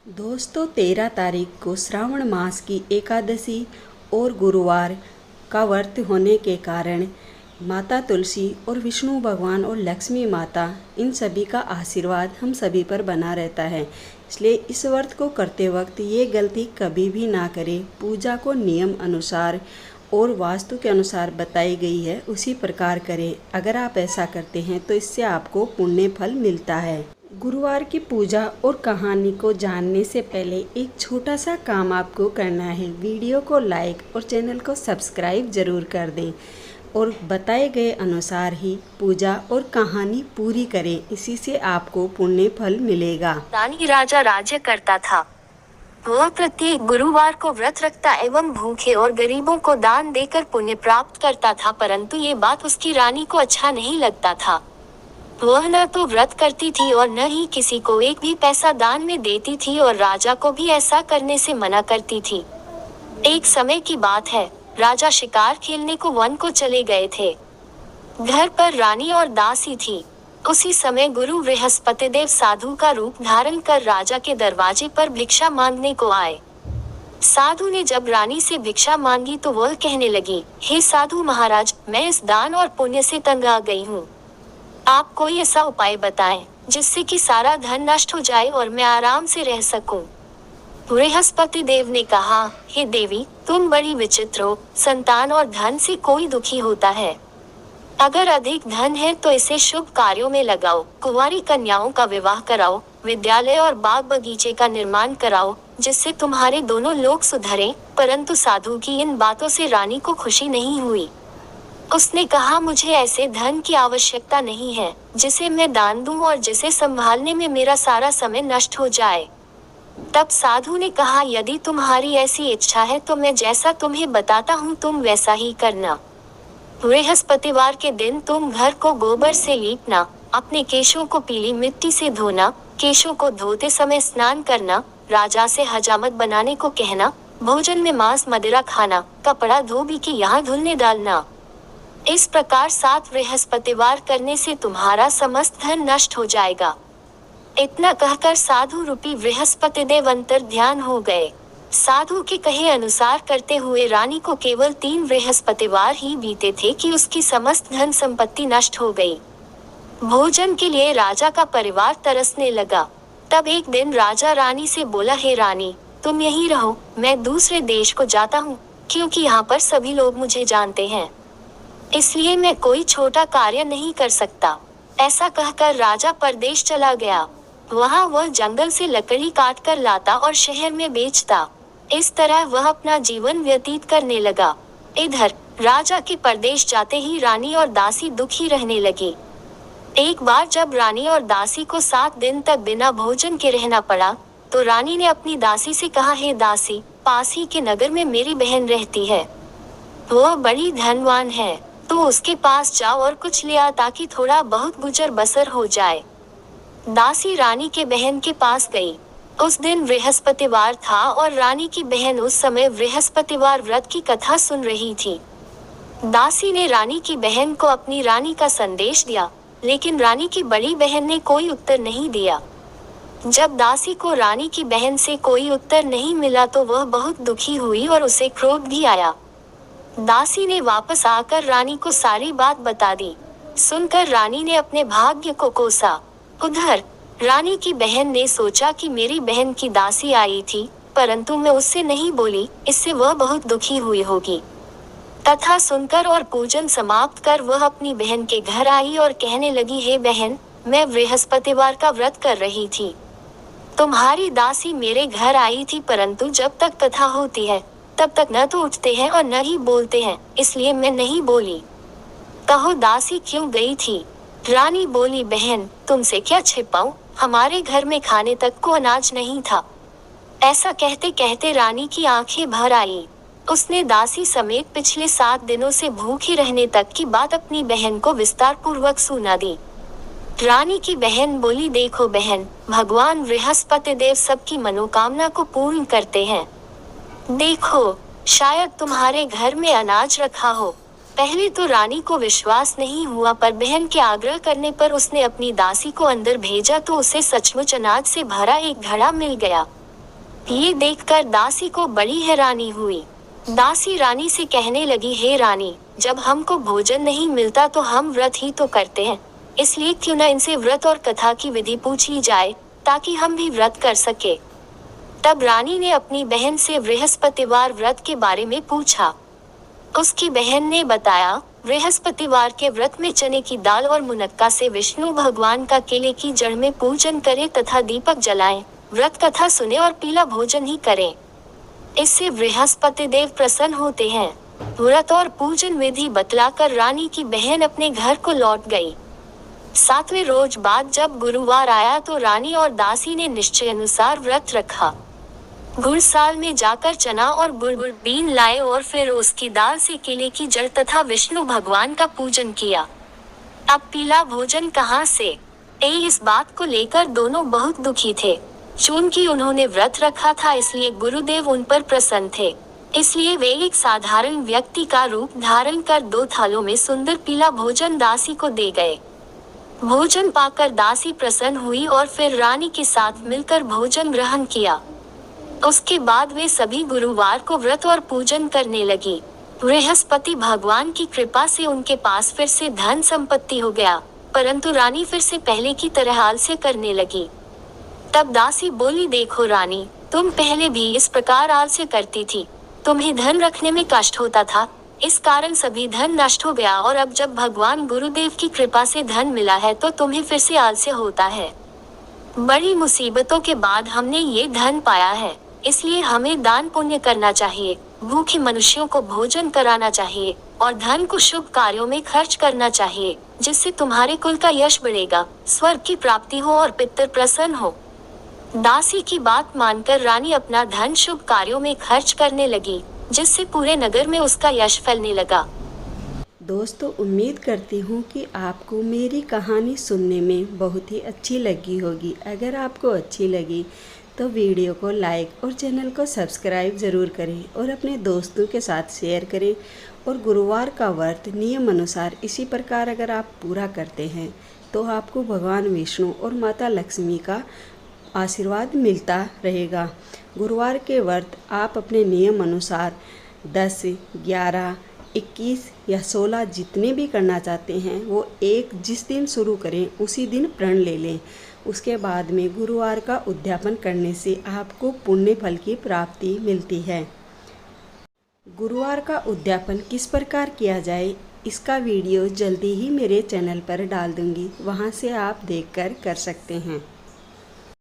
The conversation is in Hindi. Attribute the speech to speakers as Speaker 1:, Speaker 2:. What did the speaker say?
Speaker 1: दोस्तों 13 तारीख को श्रावण मास की एकादशी और गुरुवार का व्रत होने के कारण माता तुलसी और विष्णु भगवान और लक्ष्मी माता इन सभी का आशीर्वाद हम सभी पर बना रहता है। इसलिए इस व्रत को करते वक्त ये गलती कभी भी ना करें। पूजा को नियम अनुसार और वास्तु के अनुसार बताई गई है उसी प्रकार करें। अगर आप ऐसा करते हैं तो इससे आपको पुण्य फल मिलता है। गुरुवार की पूजा और कहानी को जानने से पहले एक छोटा सा काम आपको करना है। वीडियो को लाइक और चैनल को सब्सक्राइब जरूर कर दें और बताए गए अनुसार ही पूजा और कहानी पूरी करें। इसी से आपको पुण्य फल मिलेगा।
Speaker 2: दानी राजा राज्य करता था। वह प्रत्येक गुरुवार को व्रत रखता एवं भूखे और गरीबों को दान देकर पुण्य प्राप्त करता था, परंतु ये बात उसकी रानी को अच्छा नहीं लगता था। वह न तो व्रत करती थी और न ही किसी को एक भी पैसा दान में देती थी और राजा को भी ऐसा करने से मना करती थी। एक समय की बात है, राजा शिकार खेलने को वन को चले गए थे। घर पर रानी और दासी थी। उसी समय गुरु बृहस्पतिदेव साधु का रूप धारण कर राजा के दरवाजे पर भिक्षा मांगने को आए। साधु ने जब रानी से भिक्षा मांगी तो वह कहने लगी, हे साधु महाराज, मैं इस दान और पुण्य से तंग आ गई हूँ। आप कोई ऐसा उपाय बताएं जिससे कि सारा धन नष्ट हो जाए और मैं आराम से रह सकूं। बृहस्पति देव ने कहा, हे देवी, तुम बड़ी विचित्र हो। संतान और धन से कोई दुखी होता है। अगर अधिक धन है तो इसे शुभ कार्यों में लगाओ, कुंवारी कन्याओं का विवाह कराओ, विद्यालय और बाग बगीचे का निर्माण कराओ, जिससे तुम्हारे दोनों लोग सुधरें। परंतु साधु की इन बातों से रानी को खुशी नहीं हुई। उसने कहा, मुझे ऐसे धन की आवश्यकता नहीं है जिसे मैं दान दूं और जिसे संभालने में मेरा सारा समय नष्ट हो जाए। तब साधु ने कहा, यदि तुम्हारी ऐसी इच्छा है तो मैं जैसा तुम्हें बताता हूँ तुम वैसा ही करना। बृहस्पतिवार के दिन तुम घर को गोबर से लीपना, अपने केशों को पीली मिट्टी से धोना, केशों को धोते समय स्नान करना, राजा से हजामत बनाने को कहना, भोजन में मांस मदिरा खाना, कपड़ा धोबी के यहाँ धुलने डालना। इस प्रकार 7 बृहस्पतिवार करने से तुम्हारा समस्त धन नष्ट हो जाएगा। इतना कहकर साधु रूपी बृहस्पतिदेव अंतर ध्यान हो गए। साधु के कहे अनुसार करते हुए रानी को केवल 3 बृहस्पतिवार ही बीते थे कि उसकी समस्त धन संपत्ति नष्ट हो गई। भोजन के लिए राजा का परिवार तरसने लगा। तब एक दिन राजा रानी से बोला, हे रानी, तुम यहीं रहो, मैं दूसरे देश को जाता हूँ, क्योंकि यहाँ पर सभी लोग मुझे जानते हैं, इसलिए मैं कोई छोटा कार्य नहीं कर सकता। ऐसा कहकर राजा परदेश चला गया। वहाँ वह जंगल से लकड़ी काट कर लाता और शहर में बेचता। इस तरह वह अपना जीवन व्यतीत करने लगा। इधर राजा के परदेश जाते ही रानी और दासी दुखी रहने लगी। एक बार जब रानी और दासी को 7 दिन तक बिना भोजन के रहना पड़ा तो रानी ने अपनी दासी से कहा, हे दासी, पास ही के नगर में मेरी बहन रहती है। वह बड़ी धनवान है, तो उसके पास जाओ और कुछ ले आ ताकि थोड़ा बहुत गुजर बसर हो जाए। दासी रानी के बहन के पास गई। उस दिन बृहस्पतिवार था और रानी की बहन उस समय बृहस्पतिवार व्रत की कथा सुन रही थी। दासी ने रानी की बहन को अपनी रानी का संदेश दिया, लेकिन रानी की बड़ी बहन ने कोई उत्तर नहीं दिया। जब दासी को रानी की बहन से कोई उत्तर नहीं मिला तो वह बहुत दुखी हुई और उसे क्रोध भी आया। दासी ने वापस आकर रानी को सारी बात बता दी। सुनकर रानी ने अपने भाग्य को कोसा। उधर रानी की बहन ने सोचा कि मेरी बहन की दासी आई थी, परंतु मैं उससे नहीं बोली, इससे वह बहुत दुखी हुई होगी। कथा सुनकर और पूजन समाप्त कर वह अपनी बहन के घर आई और कहने लगी, हे बहन, मैं बृहस्पतिवार का व्रत कर रही थी। तुम्हारी दासी मेरे घर आई थी, परंतु जब तक कथा होती है तब तक न तो उठते हैं और न ही बोलते हैं, इसलिए मैं नहीं बोली। कहो दासी क्यों गई थी? रानी बोली, बहन, तुमसे क्या छिपाऊं, हमारे घर में खाने तक को अनाज नहीं था। ऐसा कहते कहते रानी की आंखें भर आई। उसने दासी समेत पिछले 7 दिनों से भूखे रहने तक की बात अपनी बहन को विस्तार पूर्वक सुना दी। रानी की बहन बोली, देखो बहन, भगवान बृहस्पतिदेव सबकी मनोकामना को पूर्ण करते हैं। देखो, शायद तुम्हारे घर में अनाज रखा हो। पहले तो रानी को विश्वास नहीं हुआ, पर बहन के आग्रह करने पर उसने अपनी दासी को अंदर भेजा तो उसे सचमुच अनाज से भरा एक घड़ा मिल गया। ये देखकर दासी को बड़ी हैरानी हुई। दासी रानी से कहने लगी, हे रानी, जब हमको भोजन नहीं मिलता तो हम व्रत ही तो करते हैं, इसलिए क्यों न इनसे व्रत और कथा की विधि पूछी जाए ताकि हम भी व्रत कर सके। तब रानी ने अपनी बहन से बृहस्पतिवार व्रत के बारे में पूछा। उसकी बहन ने बताया, बृहस्पतिवार के व्रत में चने की दाल और मुनक्का से विष्णु भगवान का केले की जड़ में पूजन करें तथा दीपक जलाएं, व्रत कथा सुने और पीला भोजन ही करें। इससे बृहस्पति देव प्रसन्न होते हैं। व्रत और पूजन विधि बतलाकर रानी की बहन अपने घर को लौट गई। 7वें रोज बाद जब गुरुवार आया तो रानी और दासी ने निश्चय अनुसार व्रत रखा। गुड़साल में जाकर चना और गुड़ बीन लाए और फिर उसकी दाल से केले की जड़ तथा विष्णु भगवान का पूजन किया। अब पीला भोजन कहाँ से? इस बात को लेकर दोनों बहुत दुखी थे। चूंकि उन्होंने व्रत रखा था इसलिए गुरुदेव उन पर प्रसन्न थे, इसलिए वे एक साधारण व्यक्ति का रूप धारण कर 2 थालों में सुंदर पीला भोजन दासी को दे गए। भोजन पाकर दासी प्रसन्न हुई और फिर रानी के साथ मिलकर भोजन ग्रहण किया। उसके बाद वे सभी गुरुवार को व्रत और पूजन करने लगी। बृहस्पति भगवान की कृपा से उनके पास फिर से धन संपत्ति हो गया, परंतु रानी फिर से पहले की तरह आलस्य करने लगी। तब दासी बोली, देखो रानी, तुम पहले भी इस प्रकार आलस्य करती थी, तुम्हें धन रखने में कष्ट होता था, इस कारण सभी धन नष्ट हो गया और अब जब भगवान गुरुदेव की कृपा से धन मिला है तो तुम्हें फिर से आलस्य होता है। बड़ी मुसीबतों के बाद हमने ये धन पाया है, इसलिए हमें दान पुण्य करना चाहिए, भूखे मनुष्यों को भोजन कराना चाहिए और धन को शुभ कार्यों में खर्च करना चाहिए, जिससे तुम्हारे कुल का यश बढ़ेगा, स्वर्ग की प्राप्ति हो और पितर प्रसन्न हो। दासी की बात मानकर रानी अपना धन शुभ कार्यों में खर्च करने लगी, जिससे पूरे नगर में उसका यश फैलने लगा।
Speaker 1: दोस्तों, उम्मीद करती हूँ कि आपको मेरी कहानी सुनने में बहुत ही अच्छी लगी होगी। अगर आपको अच्छी लगी तो वीडियो को लाइक और चैनल को सब्सक्राइब ज़रूर करें और अपने दोस्तों के साथ शेयर करें। और गुरुवार का व्रत नियम अनुसार इसी प्रकार अगर आप पूरा करते हैं तो आपको भगवान विष्णु और माता लक्ष्मी का आशीर्वाद मिलता रहेगा। गुरुवार के व्रत आप अपने नियम अनुसार 10, 11, 21 या 16 जितने भी करना चाहते हैं वो एक जिस दिन शुरू करें उसी दिन प्रण ले लें। उसके बाद में गुरुवार का उद्यापन करने से आपको पुण्य फल की प्राप्ति मिलती है। गुरुवार का उद्यापन किस प्रकार किया जाए इसका वीडियो जल्दी ही मेरे चैनल पर डाल दूंगी, वहां से आप देखकर कर सकते हैं।